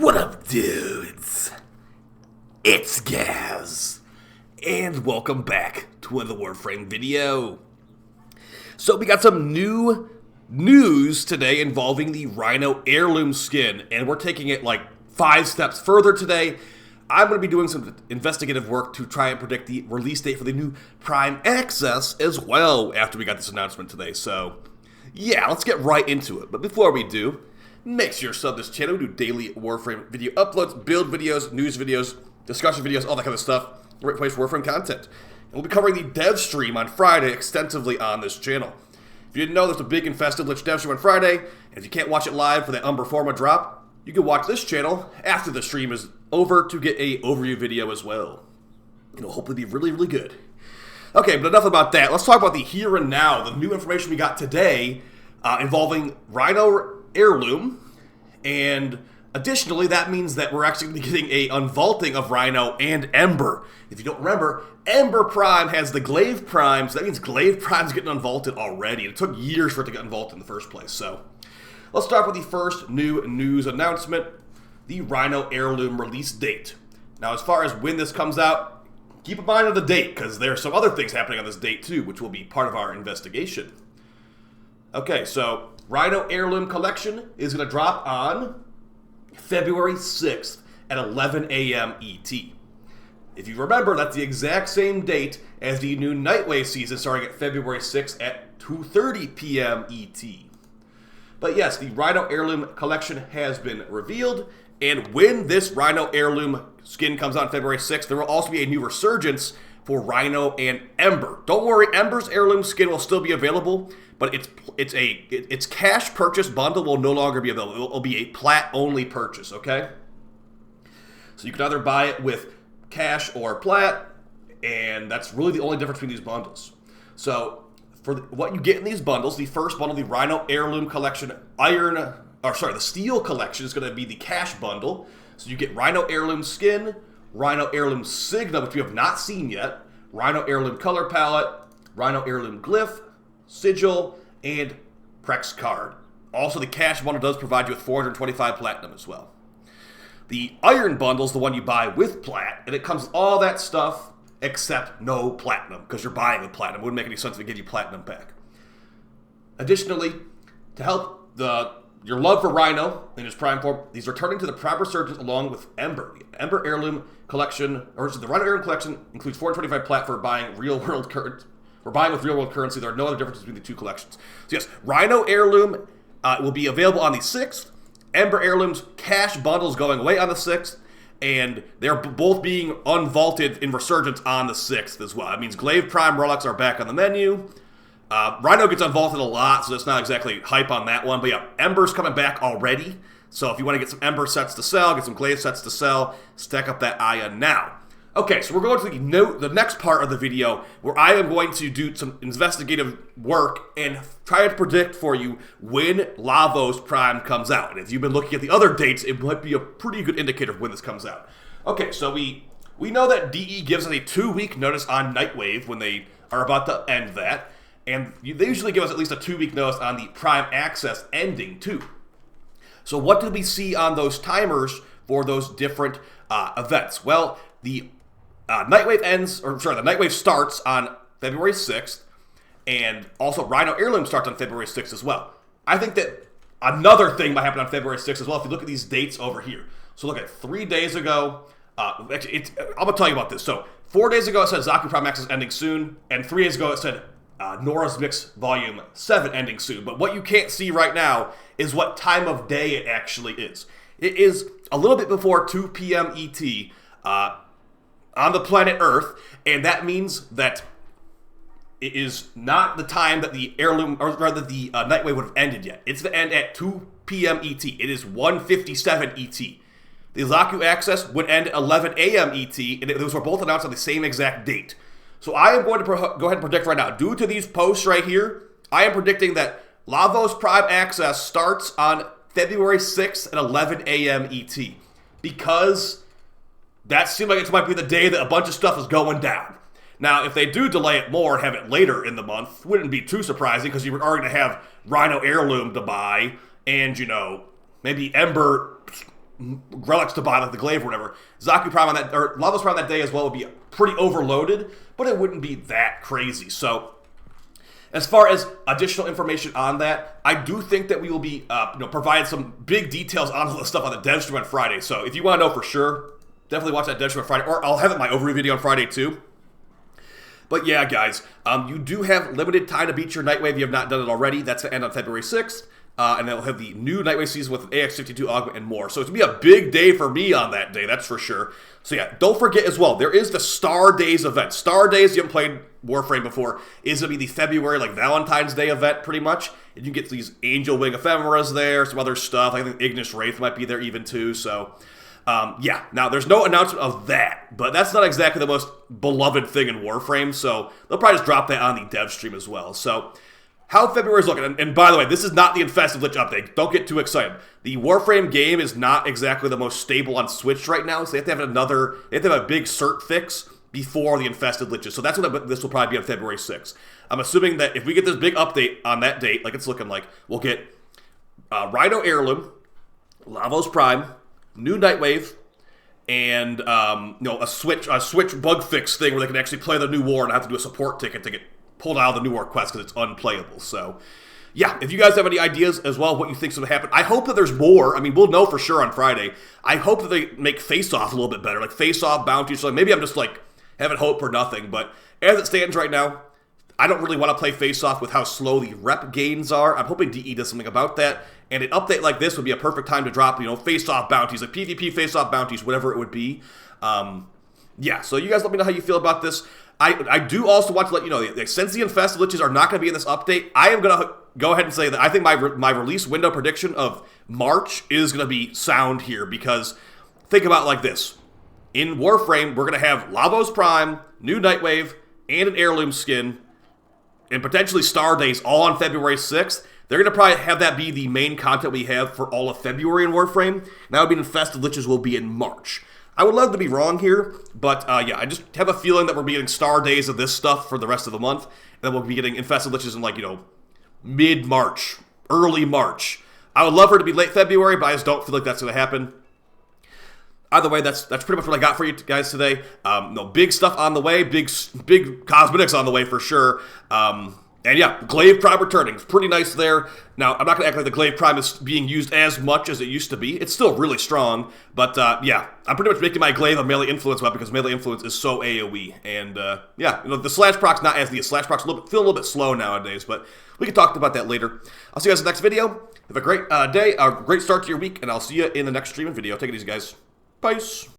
What up, dudes? It's Gaz, and welcome back to another WARFRAME video. So we got some new news today involving the Rhino Heirloom skin, and we're taking it like 5 steps further today. I'm going to be doing some investigative work to try and predict the release date for the new Prime Access as well after we got this announcement today. So yeah, let's get right into it. But before we do, make sure you sub this channel. We do daily WARFRAME video uploads, build videos, news videos, discussion videos, all that kind of stuff. Great place for WARFRAME content. And we'll be covering the dev stream on Friday extensively on this channel. If you didn't know, there's a big and festive Lich dev stream on Friday, and if you can't watch it live for that Umber Forma drop, you can watch this channel after the stream is over to get a overview video as well. It'll hopefully be really, really good. Okay, but enough about that. Let's talk about the here and now, the new information we got today involving Rhino Heirloom, and additionally, that means that we're actually going to be getting a unvaulting of Rhino and Ember. If you don't remember, Ember Prime has the Glaive Prime, so that means Glaive Prime's getting unvaulted already. It took years for it to get unvaulted in the first place, so let's start with the first new news announcement, the Rhino Heirloom release date. Now, as far as when this comes out, keep in mind of the date, because there are some other things happening on this date too, which will be part of our investigation. Okay, so Rhino Heirloom Collection is going to drop on February 6th at 11 a.m. ET. If you remember, that's the exact same date as the new Nightwave season starting at February 6th at 2:30 p.m. ET. But yes, the Rhino Heirloom Collection has been revealed, and when this Rhino Heirloom skin comes out on February 6th, there will also be a new resurgence for Rhino and Ember. Don't worry, Ember's Heirloom skin will still be available, but its cash purchase bundle will no longer be available. It will be a plat-only purchase, okay? So you can either buy it with cash or plat, and that's really the only difference between these bundles. So for what you get in these bundles, the first bundle, the Rhino Heirloom Collection the Steel Collection is going to be the cash bundle. So you get Rhino Heirloom Skin, Rhino Heirloom Signa, which we have not seen yet, Rhino Heirloom Color Palette, Rhino Heirloom Glyph, Sigil, and Prex Card. Also, the cash bundle does provide you with 425 Platinum as well. The Iron Bundle is the one you buy with Plat, and it comes with all that stuff except no Platinum, because you're buying with Platinum. It wouldn't make any sense to give you Platinum back. Additionally, to help your love for Rhino in his prime form, he's returning to the Prime Resurgence along with Ember. The Ember Heirloom Collection, the Rhino Heirloom Collection includes 425 Plat for buying real-world currency. We're buying with real-world currency. There are no other differences between the two collections. So yes, Rhino Heirloom will be available on the 6th. Ember Heirloom's cash bundle is going away on the 6th. And they're both being unvaulted in Resurgence on the 6th as well. That means Glaive Prime relics are back on the menu. Rhino gets unvaulted a lot, so it's not exactly hype on that one. But yeah, Ember's coming back already. So if you want to get some Ember sets to sell, get some Glaive sets to sell, stack up that Aya now. Okay, so we're going to the next part of the video where I am going to do some investigative work and try to predict for you when Lavos Prime comes out. And if you've been looking at the other dates, it might be a pretty good indicator of when this comes out. Okay, so we know that DE gives us a 2-week notice on Nightwave when they are about to end that. And they usually give us at least a 2-week notice on the Prime Access ending too. So what did we see on those timers for those different events? Well, the Nightwave starts on February 6th, and also Rhino Heirloom starts on February 6th as well. I think that another thing might happen on February 6th as well if you look at these dates over here. So look at 3 days ago, I'm going to tell you about this. So 4 days ago it said Zaku Prime Access ending soon, and 3 days ago it said Nora's Mix Volume 7 ending soon. But what you can't see right now is what time of day it actually is. It is a little bit before 2 p.m. ET, on the planet Earth, and that means that it is not the time that the Heirloom, or rather the Nightwave would have ended yet. It's to end at 2 p.m. ET. It is 1:57 ET. The Zaku Access would end at 11 a.m. ET, and those were both announced on the same exact date. So I am going to go ahead and predict right now, due to these posts right here, I am predicting that Lavos Prime Access starts on February 6th at 11 a.m. ET, because that seemed like it might be the day that a bunch of stuff is going down. Now, if they do delay it more and have it later in the month, wouldn't be too surprising, because you were already going to have Rhino Heirloom to buy, and, maybe Ember relics to buy, like the glaive or whatever. Zaku Prime on that, or Lavos Prime that day as well would be pretty overloaded, but it wouldn't be that crazy. So as far as additional information on that, I do think that we will be providing some big details on all the stuff on the dev stream on Friday. So if you want to know for sure, definitely watch that dev stream on Friday, or I'll have it in my overview video on Friday too. But yeah, guys, you do have limited time to beat your Nightwave if you have not done it already. That's to end on February 6th. And then we'll have the new Nightwave season with AX52 augment and more. So it's going to be a big day for me on that day, that's for sure. So yeah, don't forget as well, there is the Star Days event. Star Days, you haven't played Warframe before, is going to be the February, like Valentine's Day event, pretty much. And you can get these Angel Wing Ephemeras there, some other stuff. I think Ignis Wraith might be there even too, so yeah. Now, there's no announcement of that, but that's not exactly the most beloved thing in Warframe, so they'll probably just drop that on the dev stream as well. So how February's looking, and by the way, this is not the Infested Lich update. Don't get too excited. The Warframe game is not exactly the most stable on Switch right now, so they have to have a big cert fix before the Infested Liches. So that's what this will probably be on February 6th. I'm assuming that if we get this big update on that date, like it's looking like, we'll get Rhino Heirloom, Lavos Prime, new Nightwave, and a Switch bug fix thing where they can actually play the new war and have to do a support ticket to get pulled out of the new war quest because it's unplayable. So yeah, if you guys have any ideas as well what you think's going to happen, I hope that there's more. I mean, we'll know for sure on Friday. I hope that they make face-off a little bit better, like face-off bounties. So maybe I'm just like having hope for nothing, but as it stands right now, I don't really want to play face-off with how slow the rep gains are. I'm hoping DE does something about that, and an update like this would be a perfect time to drop, face-off bounties, like PvP face-off bounties, whatever it would be. Yeah, so you guys let me know how you feel about this. I do also want to let you know that since the Infested Liches are not going to be in this update, I am going to go ahead and say that I think my release window prediction of March is going to be sound here, because think about it like this. In Warframe, we're going to have Lavos Prime, new Nightwave, and an Heirloom skin, and potentially Star Days all on February 6th. They're going to probably have that be the main content we have for all of February in Warframe. That would be Infested Liches will be in March. I would love to be wrong here, but yeah, I just have a feeling that we're getting Star Days of this stuff for the rest of the month, and then we'll be getting Infested Liches in mid-March, early March. I would love for it to be late February, but I just don't feel like that's going to happen. Either way, that's pretty much what I got for you guys today. No big stuff on the way, big cosmetics on the way for sure. And yeah, Glaive Prime returning. It's pretty nice there. Now, I'm not going to act like the Glaive Prime is being used as much as it used to be. It's still really strong, but yeah, I'm pretty much making my Glaive a melee influence weapon because melee influence is so AoE. And yeah, the slash proc's not as neat. Slash proc's feel a little bit slow nowadays, but we can talk about that later. I'll see you guys in the next video. Have a great day, a great start to your week, and I'll see you in the next streaming video. Take it easy, guys. Peace.